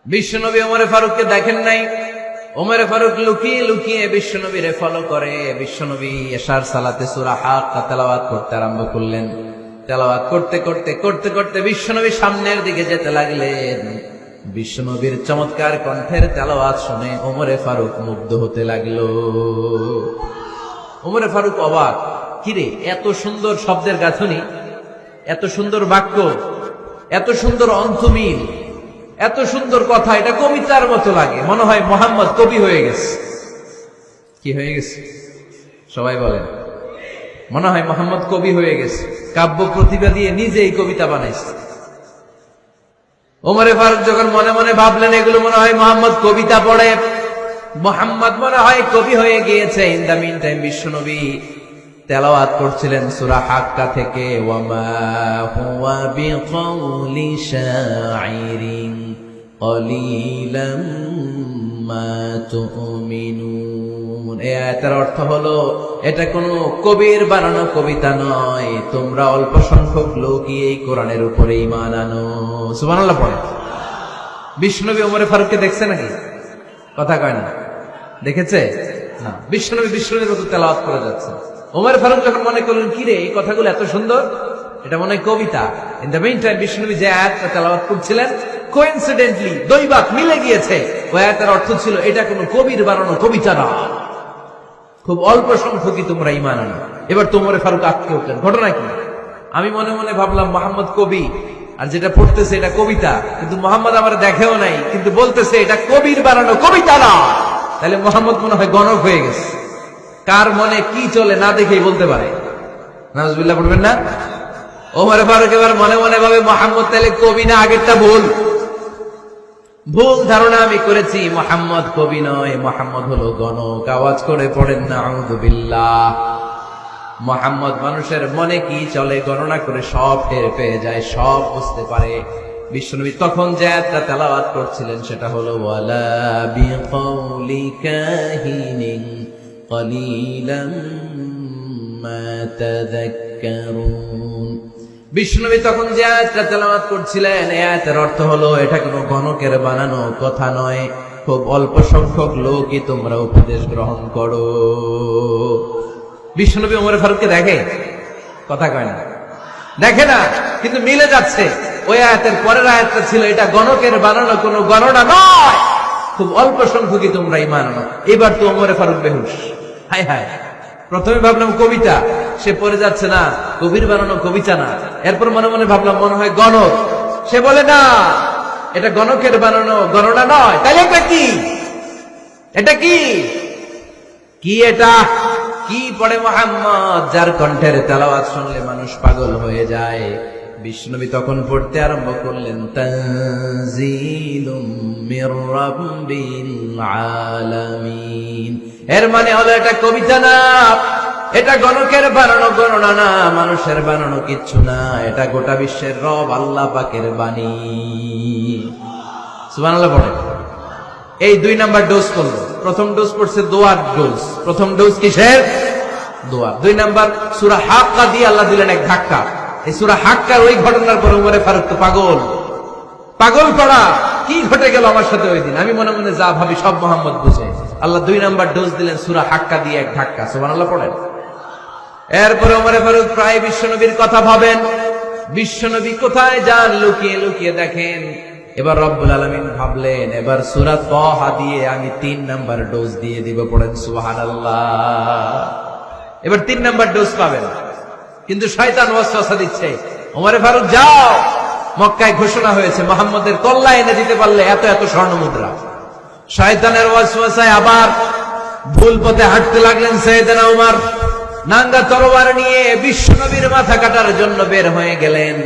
বিশ্বনবী ওমরে ফারুককে দেখেন নাই। ওমরে ফারুক লুকিয়ে লুকিয়ে বিশ্বনবীরে ফলো করে। বিশ্বনবী এশার সালাতে সূরা হাক্কা তেলাওয়াত করতে আরম্ভ করলেন। তেলাওয়াত করতে করতে করতে করতে বিশ্বনবী সামনের দিকে যেতে লাগলেন। বিশ্বনবীর চমৎকার কণ্ঠের তেলাওয়াত শুনে ওমরে ফারুক মুগ্ধ হতে লাগলো। ওমরে ফারুক অবাক, কিরে এত সুন্দর শব্দের গাঁথনি, এত সুন্দর বাক্য, এত সুন্দর অন্তমিল, এত সুন্দর কথা, এটা কবিতার মতো লাগে। মনে হয় মোহাম্মদ কবি হয়ে গেছে। কি হয়ে গেছে সবাই বলেন? মনে হয় মোহাম্মদ কবি হয়ে গেছে, কাব্য প্রতিভা দিয়ে নিজেই কবিতা বানাইছে। ওমরে ফারুক যখন মনে মনে ভাবলেন এগুলো মনে হয় মোহাম্মদ কবিতা পড়ে, মোহাম্মদ মনে হয় কবি হয়ে গিয়েছে। ইন দা মিন টাইম বিশ্বনবী তেলাওয়াত করছিলেন সূরা হাক্কা থেকে, ওয়ামা হুয়া বিকাউলি শাইরিন কলিলাম মা তুমিনুন। এই আয়াতের অর্থ হলো এটা কোনো কবির বানানো কবিতা নয়, তোমরা অল্প সংখ্যক লোকই এই কোরআনের উপরে ঈমান আনো। সুবহানাল্লাহ পড়ে। বিশ্বনবী ওমরে ফারুককে দেখছে নাকি? কথা কয় না, দেখেছে না? বিশ্বনবীর মতো তেলাওয়াত করে যাচ্ছে। ওমর ফারুক যখন মনে করলেন কিরে এই কথাগুলো এত সুন্দর, এটা মনে হয় কবিতা। ইন দ্য মিন টাইম বিশ্বনবী যে আয়াতটা তেলাওয়াত করছিলেন, কোইন্সিডেন্টলি দৈবাত মিলে গিয়েছে। ওই আয়াতের অর্থ ছিল এটা কোনো কবির বানানো কবিতা না, খুব অল্প সংখ্যকই তোমরা ঈমান আনো। এবার তো ওমর ফারুক আটকে উঠলেন, ঘটনা কি? আমি মনে মনে ভাবলাম মোহাম্মদ কবি, আর যেটা পড়তেছে এটা কবিতা, কিন্তু মোহাম্মদ আমার দেখেও নাই, কিন্তু বলতেছে এটা কবির বানানো কবিতা না। তাহলে মোহাম্মদ মনে হয় গণক হয়ে গেছে। কার মনে কি চলে না দেখেই বলতে পারে। নাউজুবিল্লাহ পড়বেন না? ওমর ফারুক এবার মনে মনে ভাবে মোহাম্মদ তাহলে কবি না, আগেরটা ভুল ধারণা আমি করেছি। মোহাম্মদ কবি নয়, মোহাম্মদ হলো গণক। আওয়াজ করে পড়েন না আউযুবিল্লাহ। মোহাম্মদ মানুষের মনে কি চলে গণনা করে সব টের পেয়ে যায়, সব বুঝতে পারে। বিশ্বনবী তখন যে আয়াতটা তেলাওয়াত করছিলেন সেটা হলো ওয়ালা বিকাউলি কাহিনিন কলিলাম মা তাযাক্কারুন। বিশ্বনবী তখন যে আয়াতটা তেলাওয়াত করছিলেন এই আয়াতের অর্থ হলো এটা কোনো গণকের বানানো কথা নয়, খুব অল্প সংখ্যক লোকই তোমরা উপদেশ গ্রহণ করো। বিশ্বনবী ওমর ফারুককে দেখে? কথা কয় না, দেখে না, কিন্তু মিলে যাচ্ছে। ওই আয়াতের পরের আয়াতটা ছিল এটা গণকের বানানো কোনো গণনা নয়, খুব অল্প সংখ্যকই তোমরা ঈমান আনো। এবার তো ওমর ফারুক বেহুশ। হায় হায়, প্রথমে ভাবলাম কবিতা, সে পড়ে যাচ্ছে না কবির বানানো কবিতা না। এরপর মনে মনে ভাবলাম মনে হয় গণক, সে বলে না এটা গণকের বানানো গণনা নয়। তাহলে এটা কি? এটা কি? কি এটা? কি পড়ে মুহাম্মদ, যার কণ্ঠের তেলাওয়াত শুনলে মানুষ পাগল হয়ে যায়। বিশ্বনবী তখন পড়তে আরম্ভ করলেন তানজিলুম মির রাব্বিল আলামিন। এর মানে হলো এটা কবিতা না, এটা গণকের বানানো গণনা না, মানুষের বানানো কিচ্ছু না, এটা গোটা বিশ্বের রব আল্লাহ পাকের বাণী। সুবহানাল্লাহ পড়ে। এই 2 নাম্বার ডোজ করলো। প্রথম ডোজ পড়ছে দোয়ার ডোজ। প্রথম ডোজ কিসের? দোয়া। 2 নাম্বার সূরা হাক্কা দিয়ে আল্লাহ দিলেন এক ধাক্কা। এই সূরা হাক্কার ওই ঘটনার পর ওমরে ফারুক তো পাগল করা। কি ঘটে গেল আমার সাথে ওই দিন? আমি মনে মনে যা ভাবি সব মোহাম্মদ বুঝে। আল্লাহ 2 নাম্বার ডোজ দিলেন সূরা হাক্কা দিয়ে এক ধাক্কা। সুবহানাল্লাহ পড়েন। এরপরে ওমরে ফারুক প্রায় বিশ্বনবীর কথা ভাবেন, বিশ্বনবী কোথায় যান লুকিয়ে লুকিয়ে দেখেন। এবার রব্বুল আলামিন ভাবলেন এবার সূরা তাহা দিয়ে আমি 3 নাম্বার ডোজ দিয়ে দিব। পড়েন সুবহানাল্লাহ। এবার 3 নাম্বার ডোজ পাবেন, কিন্তু শয়তান ওয়াসওয়াসা দিচ্ছে, ওমরে ফারুক যাও, মক্কায় ঘোষণা হয়েছে মুহাম্মদের কল্লা এনে দিতে পারলে এত এত স্বর্ণ মুদ্রা। শয়তানের ওয়াসওয়াসায় আবার ভুল পথে হাঁটতে লাগলেন সাইয়েদনা ওমর। নাঙ্গা তরবার নিয়ে বিশ্বনবীর মাথা কাটার জন্য বের হয়ে গেলেন।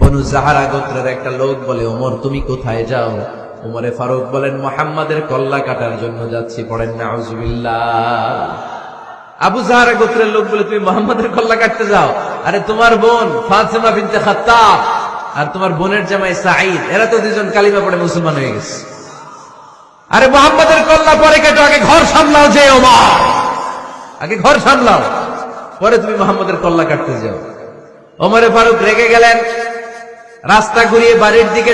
বনু জাহারা গোত্রের একটা লোক বলে, ওমর তুমি কোথায় যাও? ওমরে ফারুক বলেন মুহাম্মাদের কল্লা কাটার জন্য যাচ্ছি। পড়েন নাউজুবিল্লাহ। আবু জাহারা গোত্রের লোক বলে তুমি মুহাম্মাদের কল্লা কাটতে যাও? আরে তোমার বোন ফাতিমা বিনতে খাত্তাব আর তোমার বোনের জামাই সাঈদ, এরা তো 2জন কালিমা পড়ে মুসলমান হয়ে গেছে। আরে মুহাম্মাদের কল্লা পরে কেটো, আগে ঘর সামলাও। যে ওমর, আগে ঘর সামলাও, পরে তুমি মুহাম্মাদের কল্লা কাটতে যাও। ওমরে ফারুক রেগে গেলেন, রাস্তা ঘুরিয়ে বাড়ির দিকে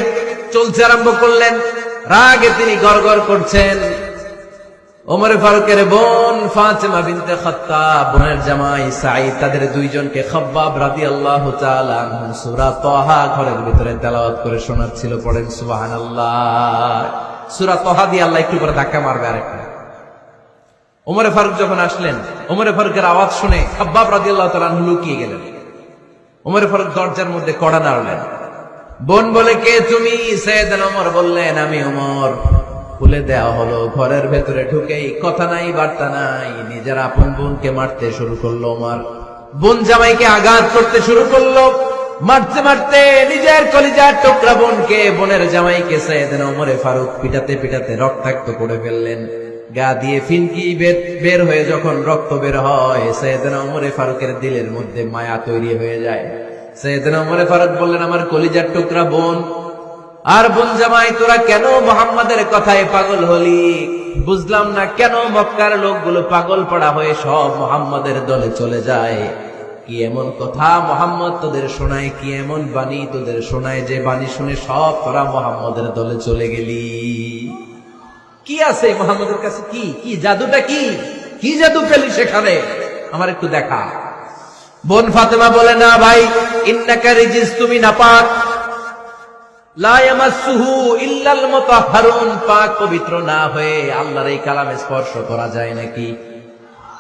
চলতে আরম্ভ করলেন। রাগে তিনি গড়গড় করছেন। ওমরে ফারুকের বোন ফাতেমা বিনতে খাত্তাব, বোনের জামাই সাঈদ, তাদের দুইজনকে খাব্বাব রাদিয়াল্লাহু তাআলা আনহু সূরা তাহা ঘরের ভিতরে তেলাওয়াত করে শোনাচ্ছিল। পড়েন সুবহানাল্লাহ। সূরা তাহা দিয়ে আল্লাহ একটু করে ধাক্কা মারবে আরেকটা। ওমরে ফারুক যখন আসলেন, ওমরে ফারুকের আওয়াজ শুনে খাব্বাব রাদিয়াল্লাহু তাআলা আনহু লুকিয়ে গেলেন। ওমরে ফারুক দরজার মধ্যে কড়া নাড়লেন। বোন বলে, কে তুমি? সাইয়েদনা ওমর বললেন, আমি ওমর। খুলে দেওয়া হলো। ঘরের ভেতরে ঢুকেই কথা নাই বার্তা নাই, নিজের আপন বোনকে মারতে শুরু করলো। ওমর বোন জামাইকে আঘাত করতে শুরু করলো। মারতে মারতে নিজের কলিজার টুকরা বোনকে, বোনের জামাইকে সাইয়েদনা ওমরে ফারুক পিটাতে পিটাতে রক্তাক্ত করে ফেললেন। গা দিয়ে ফিনকি বের হয়ে যখন রক্ত বের হয়, সাইয়েদনা ওমরে ফারুকের দিলের মধ্যে মায়া তৈরি হয়ে যায়। সাইয়েদনা ওমরে ফারুক বললেন, আমার কলিজার টুকরা বোন আর বোন জামাই, তোরা কেন মুহাম্মাদের কথায় পাগল হলি? বুঝলাম না কেন মক্কার লোকগুলো পাগল পড়া হয়ে সব মুহাম্মাদের দলে চলে যায়। কি এমন কথা মুহাম্মদ তোদের শোনায়, কি এমন বাণী তোদের শোনায় যে বাণী শুনে সব তোরা মুহাম্মাদের দলে চলে গেলি? কি আছে মুহাম্মাদের কাছে? কি কি জাদুটা? কি কি জাদু পেলি সেখানে? আমার একটু দেখা। বোন ফাতেমা বলে, না ভাই, ইন্নাকা রিজিস, তুমি নাপাক। লা ইয়ামাসসুহু ইল্লাল মুতাহহারুন, পাক পবিত্র না হয়ে আল্লাহর এই কালামে স্পর্শ করা যায় নাকি?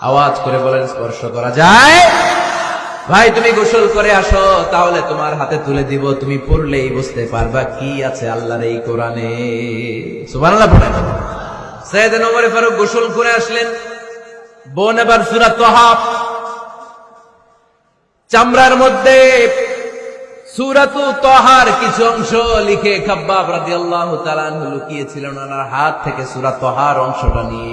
আওয়াজ করে বলেন, স্পর্শ করা যায়? ভাই তুমি গোসল করে আসো, তাহলে তোমার হাতে তুলে দিব, তুমি পড়লেই বুঝতে পারবা কি আছে আল্লাহর এই কোরআনে। সুবহানাল্লাহ পড়েন। সাইয়েদনা ওমর ফারুক গোসল করে আসলেন। বোন এবার সূরা তাহা চামড়ার মধ্যে সূরাতু তাহার কিছু অংশ লিখে খাব্বাব রাদিয়াল্লাহু তাআলা আনহু লুকিয়েছিলেন। ওনার হাত থেকে সূরা তাহার অংশটা নিয়ে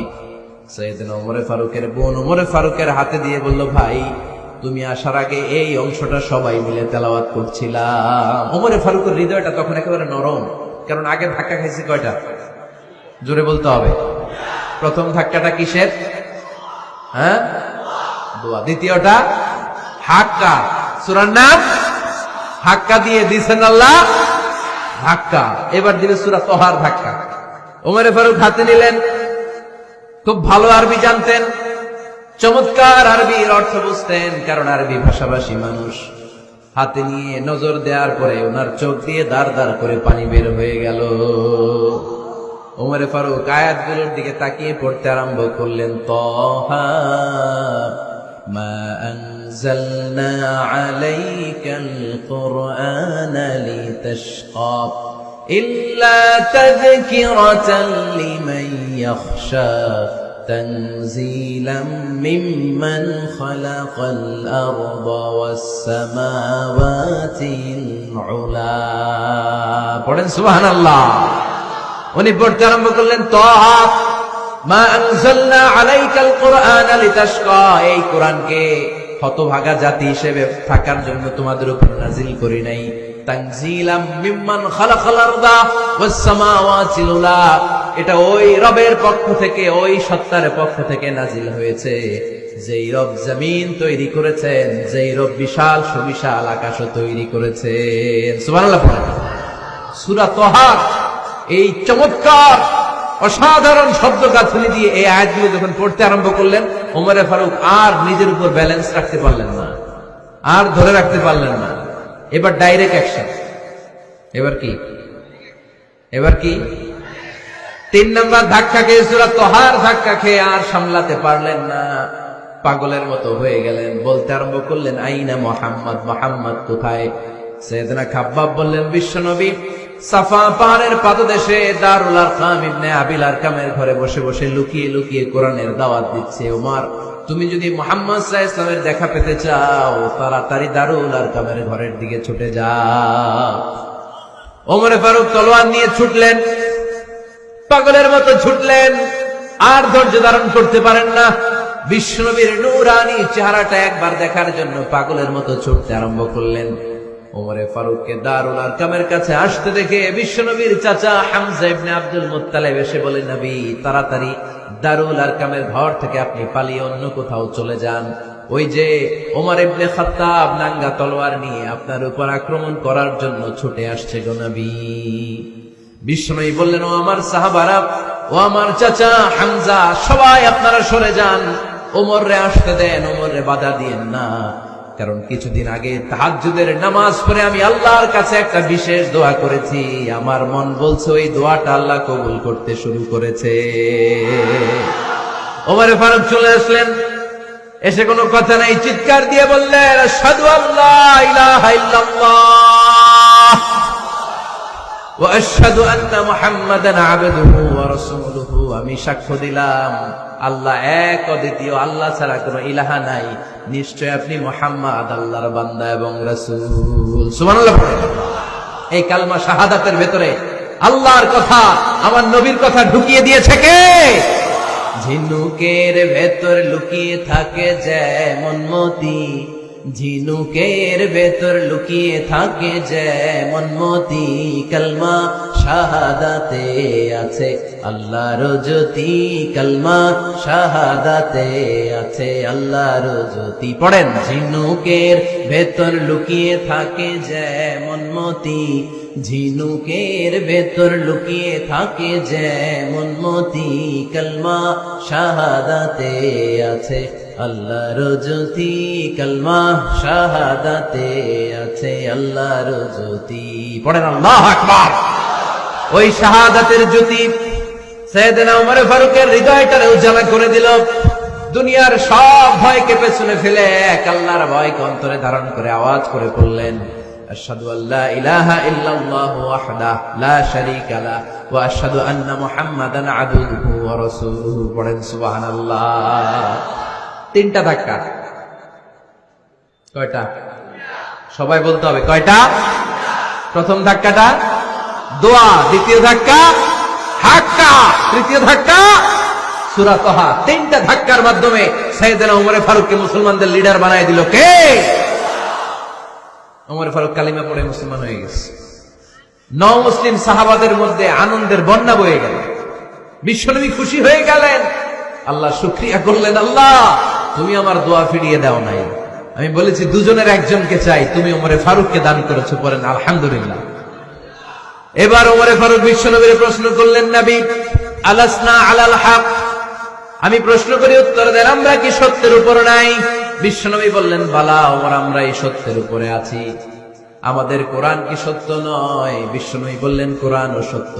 সাইয়েদনা ওমর ফারুকের বোন ওমর ফারুকের হাতে দিয়ে বলল, ভাই তুমি আসার আগে এই অংশটা সবাই মিলে তেলাওয়াত করছিলাম। ওমর ফারুকের হৃদয়টা তখন একেবারে নরম, কারণ আগে ধাক্কা খাইছে কয়টা? জোরে বলতে হবে। প্রথম ধাক্কাটা কিসের? হ্যাঁ, দোয়া। দ্বিতীয়টা হাক্কা, সূরার নাম হাক্কা দিয়ে দিয়েছেন আল্লাহ ধাক্কা। এবার দিবে সূরা তাহার ধাক্কা। ওমর ফারুক হাতে নিলেন। খুব ভালো আরবি জানতেন, চমৎকার আরবির অর্থ বুঝতেন, কারণ আরবি ভাষাভাষী মানুষ। হাতে নিয়ে নজর দেওয়ার পরে ওনার চোখ দিয়ে দাঁড় দাঁড় করে পানি বের হয়ে গেল। ওমর ফারুক আয়াতগুলোর দিকে তাকিয়ে পড়তে আরম্ভ করলেন। তাহা মা আনজালনা আলাইকাল কুরআনা লিতাশকা ইল্লা তাযকিরাতান লিমান ইয়াখশা তানজিলাম মিম্মান খালাকাল আরদা ওয়াস সামাওয়াতিল উলা। পড়েন সুবহানাল্লাহ। উনি পড়তে আরম্ভ করলেন, তাহা মা আনজালনা আলাইকাল কুরআনা লিতাশকা, এই কোরআনকে হতভাগা জাতি হিসেবে থাকার জন্য তোমাদের উপর নাজিল করি নাই। তানজিলাম মিম্মান খালাকাল আরদা ওয়াস সামাওয়াতিল উলা, এটা ওই রবের পক্ষ থেকে, ওই সত্তার পক্ষ থেকে নাজিল হয়েছে যেই রব জমিন তৈরি করেছেন, যেই রব বিশাল সুবিশাল আকাশও তৈরি করেছেন। সুবহানাল্লাহ পড়েন। সূরা তাহা এই চমৎকার অসাধারণ শব্দ গাঁথনি দিয়ে এই আয়াতগুলো যখন পড়তে আরম্ভ করলেন, ওমর ফারুক আর নিজের উপর ব্যালেন্স রাখতে পারলেন না, আর ধরে রাখতে পারলেন না। এবার ডাইরেক্ট অ্যাকশন। এবার কি? এবার কি? 3 নাম্বার ধাক্কা খেয়ে, সূরা তাহার ধাক্কা খেয়ে আর সামলাতে পারলেন না, পাগলের মতো হয়ে গেলেন। বলতে আরম্ভ করলেন, আইনা মুহাম্মদ, মুহাম্মদ কোথায়? সাইয়েদনা খাব্বাব বললেন, বিশ্বনবী সাফা পাহাড়ের পাদদেশে দারুল আরকাম ইবনে আবিল আরকামের ঘরে বসে বসে লুকিয়ে লুকিয়ে কোরআনের দাওয়াত দিচ্ছে। ওমর, তুমি যদি মুহাম্মদ সাল্লাল্লাহু আলাইহি ওয়াসাল্লামের দেখা পেতে চাও, তাড়াতাড়ি দারুল আরকামের ঘরের দিকে ছুটে যাও। ওমর ফারুক তলোয়ার নিয়ে ছুটলেন, পাগলের মতো ছুটলেন, আর ধৈর্য ধারণ করতে পারেন না। বিশ্বনবীর নূরানী চেহারাটা একবার দেখার জন্য পাগলের মতো ছুটতে আরম্ভ করলেন। ওমর ফারুককে দারুল আরকামের কাছে আসতে দেখে বিশ্বনবীর চাচা হামজা ইবনে আব্দুল মুত্তালিব এসে বলে, নবী তাড়াতাড়ি দারুল আরকামের ঘর থেকে আপনি পালিয়ে অন্য কোথাও চলে যান। ওই যে ওমর ইবনে খাত্তাব নাঙ্গা তলোয়ার নিয়ে আপনার উপর আক্রমণ করার জন্য ছুটে আসছে গো নবী। বিষ্ণুই বললেন, ও আমার সাহাবারা, ও আমার চাচা হামজা, সবাই আপনারা সরে যান, ওমরে আসতে দেন, ওমরে বাধা দিয়েন না। কারণ কিছুদিন আগে তাহাজ্জুদের নামাজ পড়ে আমি আল্লাহর কাছে একটা বিশেষ দোয়া করেছি, আমার মন বলছে ওই দোয়াটা আল্লাহ কবুল করতে শুরু করেছে। ওমরে ফারুক চলে আসলেন, এসে কোনো কথা নাই, চিৎকার দিয়ে বললেন, আশহাদু আল্লা ইলাহা ইল্লাল্লাহ ওয়া আশহাদু আন্না মুহাম্মাদান আবদুহু ওয়া রাসূলুহু। আমি সাক্ষ্য দিলাম আল্লাহ এক, অদ্বিতীয়, আল্লাহ ছাড়া কোনো ইলাহা নাই, নিশ্চয় আপনি মুহাম্মদ আল্লাহর বান্দা এবং রাসূল। সুবহানাল্লাহ। এই কালমা শাহাদাতের ভেতরে আল্লাহর কথা, আমার নবীর কথা ঢুকিয়ে দিয়েছে কে? ঝিনুকের ভেতর লুকিয়ে থাকে যেমন মতি, ঝিনুকের ভেতর লুকিয়ে থাকে যেমন মতি, কালমা শাহাদাতে আছে আল্লাহর জ্যোতি, কালমা শাহাদাতে আছে আল্লাহর জ্যোতি। পড়েন, ঝিনুকের ভেতর লুকিয়ে থাকে যেমন মতি, ঝিনুকের ভেতর লুকিয়ে থাকে যেমন মতি, কালমা শাহাদাতে আছে আল্লাহর জ্যোতি, কালমা শাহাদাতে আছে আল্লাহর জ্যোতি। পড়েন আল্লাহু আকবার। ওই শাহাদাতের জ্যোতি সাইয়েদনা ওমর ফারুকের হৃদয়টারে উজালা করে দিল। দুনিয়ার সব ভয়কে পেছনে ফেলে এক আল্লাহর ভয়কে অন্তরে ধারণ করে আওয়াজ করে বললেন, আশহাদু আল্লা ইলাহা ইল্লাল্লাহু ওয়াহদাহু লা শারীকা লাহু ওয়া আশহাদু আন্না মুহাম্মাদান আবদুহু ওয়া রাসূলুহু। পড়েন সুবহানাল্লাহ। তিনটা ধাক্কা। কয়টা? সবাই বলতে হবে কয়টা? প্রথম ধাক্কাটা দোয়া, দ্বিতীয় ধাক্কা হাক্কা, তৃতীয় ধাক্কা সূরা তাহা। তিনটা ধাক্কার মাধ্যমে সাইয়েদনা ওমর ফারুককে মুসলমানদের লিডার বানায় দিল কে? ওমর ফারুক কালিমা পড়ে মুসলমান হয়ে গেছে। নও মুসলিম সাহাবাদের মধ্যে আনন্দের বন্যা বয়ে গেল। বিশ্বনবী খুশি হয়ে গেলেন, আল্লাহ শুকরিয়া করলেন, আল্লাহ তুমি আমার দোয়া ফিরিয়ে দাও নাই। আমি বলেছি দুজনের একজনকে চাই, তুমি ওমরে ফারুককে দান করেছো। পড়েন আলহামদুলিল্লাহ। এবার ওমরে ফারুক বিশ্বনবীর প্রশ্ন করলেন, নবী আলাসনা আলাল হক, আমি প্রশ্ন করি উত্তর দেন, আমরা কি সত্যের উপর নাই? বিশ্বনবী বললেন, বালা ওমর, আমরা এই সত্যের উপরে আছি। আমাদের কোরআন কি সত্য নয়? বিশ্বনবী বললেন, কোরআনও সত্য।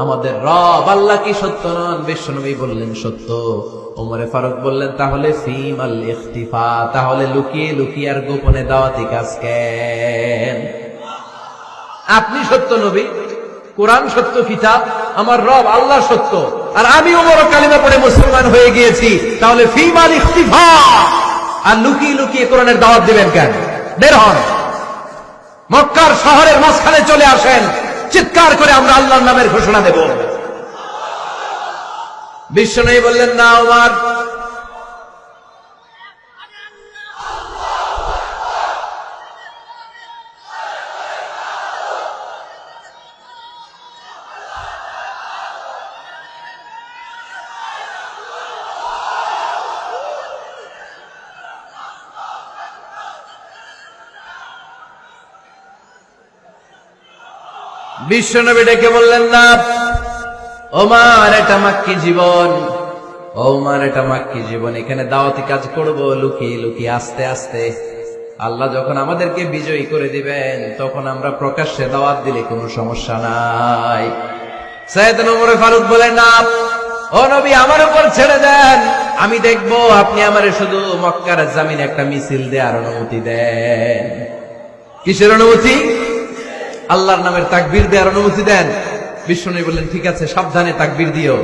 আমাদের রব আল্লাহ কি সত্য নন? বিশ্বনবী বললেন, সত্য। ওমরে ফারুক বললেন, তাহলে ফিমাল ইখতিফা, তাহলে লুকিয়ে লুকিয়ে আর গোপনে দাওয়াতি কাজ কেন? আপনি সত্য নবী, কোরআন সত্য কিতাব, আমার রব আল্লাহ সত্য, আর আমি ওমর কালিমা পড়ে মুসলমান হয়ে গিয়েছি, তাহলে ফিমাল ইখতিফা, আর লুকিয়ে লুকিয়ে কোরআনের দাওয়াত দিবেন কেন? বের হন, মক্কার শহরের মাঝখানে চলে আসেন, চিৎকার করে আমরা আল্লাহর নামের ঘোষণা দেব। বিশ্বনবী বললেন, না ওমর, বিশ্বনবী ডেকে বললেন, না ওমর, এটা মাক্কি জীবন, ওমর এটা মাক্কি জীবন, এখানে দাওয়াতি কাজ করব লুকিয়ে লুকিয়ে আস্তে আস্তে। আল্লাহ যখন আমাদেরকে বিজয়ী করে দিবেন তখন আমরা প্রকাশ্যে দাওয়াত দিলে কোনো সমস্যা নাই। সাইয়েদনা ওমর ফারুক বলেন, না ও নবী, আমার উপর ছেড়ে দেন, আমি দেখব আপনি আমারে শুধু মক্কার জমিনে একটা মিছিল দেওয়ার অনুমতি দেন। কিসের অনুমতি? আল্লাহর নামের তাকবীর দেওয়ার অনুমতি দেন। বিশ্বনবী বললেন, ঠিক আছে, সাবধানে তাকবীর দিও।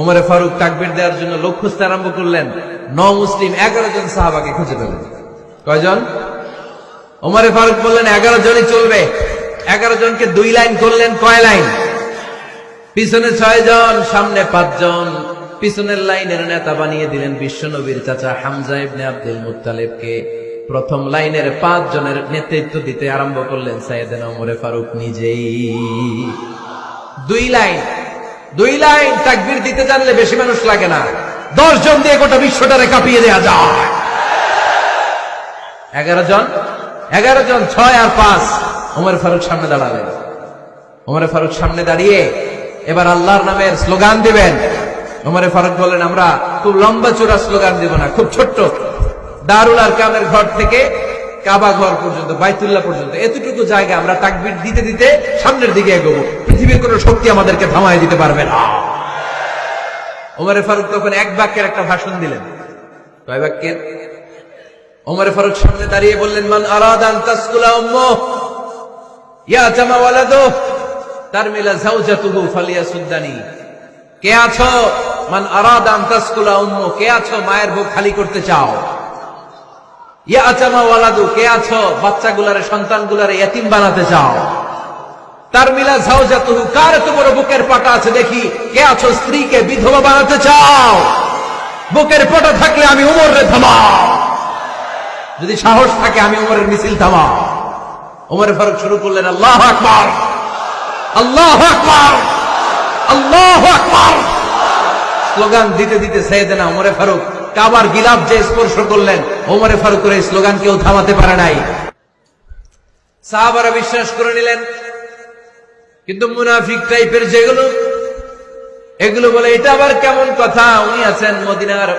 ওমরে ফারুক তাকবীর দেওয়ার জন্য লোক খুঁজতে আরম্ভ করলেন। নও মুসলিম 11 জন সাহাবাকে খুঁজে পেলেন। কয়জন? ওমরে ফারুক বললেন 11 জনই চলবে। 11 জনকে 2 লাইন করলেন। কয় লাইন? পিছনে 6 জন, সামনে 5 জন। পিছনের লাইনের নেতা বানিয়ে দিলেন বিশ্বনবীর চাচা হামজা ইবনে আব্দুল মুত্তালিবকে। প্রথম লাইনের 5 জনের নেতৃত্ব দিতে আরম্ভ করলেন সাইয়েদনা ওমরে ফারুক নিজেই। 2 লাইন তাকবীর দিতে জানলে বেশি মানুষ লাগে না, 10 জন দিয়ে গোটা বিশ্বটারে কাঁপিয়ে দেয়া যায়। 11 জন, 6 আর 5। ওমর ফারুক সামনে দাঁড়ালেন। ওমর ফারুক সামনে দাঁড়িয়ে এবার আল্লাহর নামের স্লোগান দিবেন। ওমরে ফারুক বললেন, আমরা খুব লম্বা চূড়া স্লোগান দিব না, খুব ছোট্ট, দারুল আরকামের ঘর থেকে কাবা ঘর পর্যন্ত, বাইতুল্লাহ পর্যন্ত, এতটুকু জায়গা আমরা তাকবীর দিতে দিতে সামনের দিকে এগোবো, পৃথিবীর কোন শক্তি আমাদেরকে থামায় দিতে পারবে না। ওমরে ফারুক তখন এক বাক্যের একটা ভাষণ দিলেন। কয় বাক্যের? ওমরে ফারুক সামনে দাঁড়িয়ে বললেন, মান আরাদা আন তাসকুলা উম্মুহু ইয়াতামা ওয়ালাদুহু তারমিলা যাওজাতুহু ফালিয়াসুদ্দানি। কে আছো? মান আরাদা আন তাসকুলা উম্মুহু, কে আছো মায়ের বুক খালি করতে চাও? ইয়াতামা ওয়ালাদু, কে আছো বাচ্চাগুলারে, সন্তানগুলারে ইতিম বানাতে চাও? তারমিলা যাওজাতুহু, কার এত বড় বুকের পাটা আছে দেখি, কে আছো স্ত্রীকে বিধবা বানাতে চাও? বুকের পাটা থাকলে আমি উমরে থামাও, যদি সাহস থাকে আমি উমরের মিছিল থামাও। ওমরে ফারুক শুরু করলেন, আল্লাহু আকবার, আল্লাহু আকবার, আল্লাহু আকবার। স্লোগান দিতে দিতে সাইয়েদনা ওমরে ফারুক কাবার গিলাফ যে স্পর্শ করলেন, ওমরে ফারুকের এই স্লোগান কেউ থামাতে পারে নাই। সাহাবারা বিশ্বাস করে নিলেন। কিন্তু মুনাফিক টাইপের যেগুলো, এগুলো বলে এটা আবার কেমন কথা, উনি আছেন মদিনার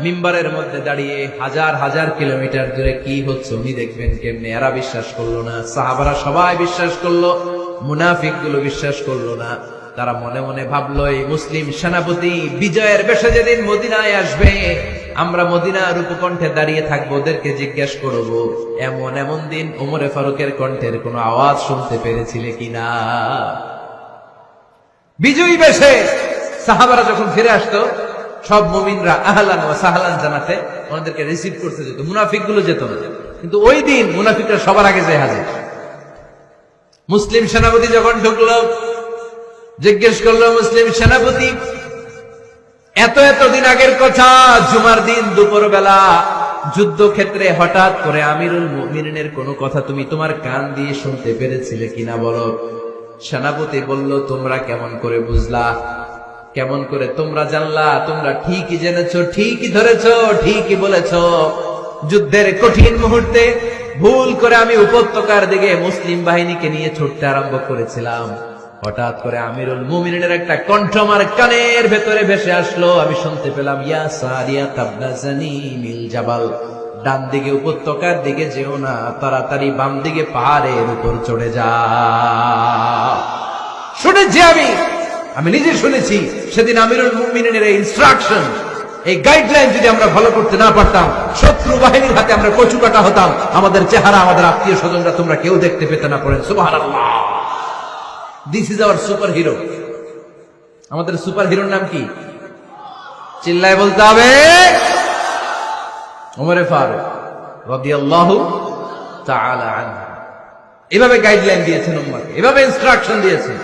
মিম্বারের মধ্যে দাঁড়িয়ে, হাজার হাজার কিলোমিটার দূরে কি হচ্ছে উনি দেখবেন কেমনে। এরা বিশ্বাস করলো না, সাহাবারা সবাই বিশ্বাস করলো, মুনাফিক গুলো বিশ্বাস করলো না। তারা মনে মনে ভাবলো, এই মুসলিম সেনাপতি বিজয়ের বেশে যেদিন মদিনায় আসবে, আমরা মদিনার উপকণ্ঠে দাঁড়িয়ে থাকবো, ওদেরকে জিজ্ঞেস করবো এমন এমন দিন ওমরে ফারুকের কণ্ঠের কোনো আওয়াজ শুনতে পেরেছিলে কিনা। বিজয়ী বেশে সাহাবারা যখন ফিরে আসতো, সব মুমিনরা আহলান ওয়া সাহলান জানাতে ওনাদেরকে রিসিভ করতে যেত, মুনাফিক গুলো যেত না। কিন্তু ওই দিন মুনাফিকরা সবার আগে যায় হাজির। মুসলিম সেনাপতি যখন ঢুকলো, জিজ্ঞেস করলো, মুসলিম সেনাপতি এতদিন আগের কথা, জুমার দিন দুপুর বেলা যুদ্ধক্ষেত্রে হঠাৎ করে আমিরুল মুমিনিনের কোনো কথা তুমি তোমার কান দিয়ে শুনতে পেরেছিলে কিনা বলো। সেনাপতি বলল, তোমরা কেমন করে বুঝলা, কেমন করে তোমরা জানলা? তোমরা ঠিকই জেনেছো, ঠিকই ধরেছো, ঠিকই বলেছো। যুদ্ধের কঠিন মুহূর্তে ভুল করে আমি উপত্যকার দিকে মুসলিম বাহিনীকে নিয়ে ছুটতে আরম্ভ করেছিলাম, হঠাৎ করে আমিরুল মুমিনিনের একটা কণ্ঠ আমার কানের ভেতরে ভেসে আসলো। আমি শুনতে পেলাম, ইয়া সারিয়া তাবনা জানিমিল জাবাল, ডান দিকে উপত্যকার দিকে যেও না, তাড়াতাড়ি বাম দিকে পাহাড়ের উপর চড়ে যাও। শুনেছি আমি নিজে শুনেছি সেদিন আমিরুল মুমিনিনের এই ইনস্ট্রাকশন, এই গাইডলাইন যদি আমরা ফলো করতে না পারতাম, শত্রু বাহিনীর হাতে আমরা কচু কাটা হতাম, আমাদের চেহারা, আমাদের আত্মীয় স্বজনরা তোমরা কেউ দেখতে পেতে না। পড়েন সুবহানাল্লাহ। This is our super hero. আমাদের সুপার হিরোর নাম কি? চিল্লায় বলতে হবে, ওমরে ফারুক রাদিয়াল্লাহু তাআলা আনহু। এভাবে গাইডলাইন দিয়েছেন উম্মতকে, এভাবে ইনস্ট্রাকশন দিয়েছেন।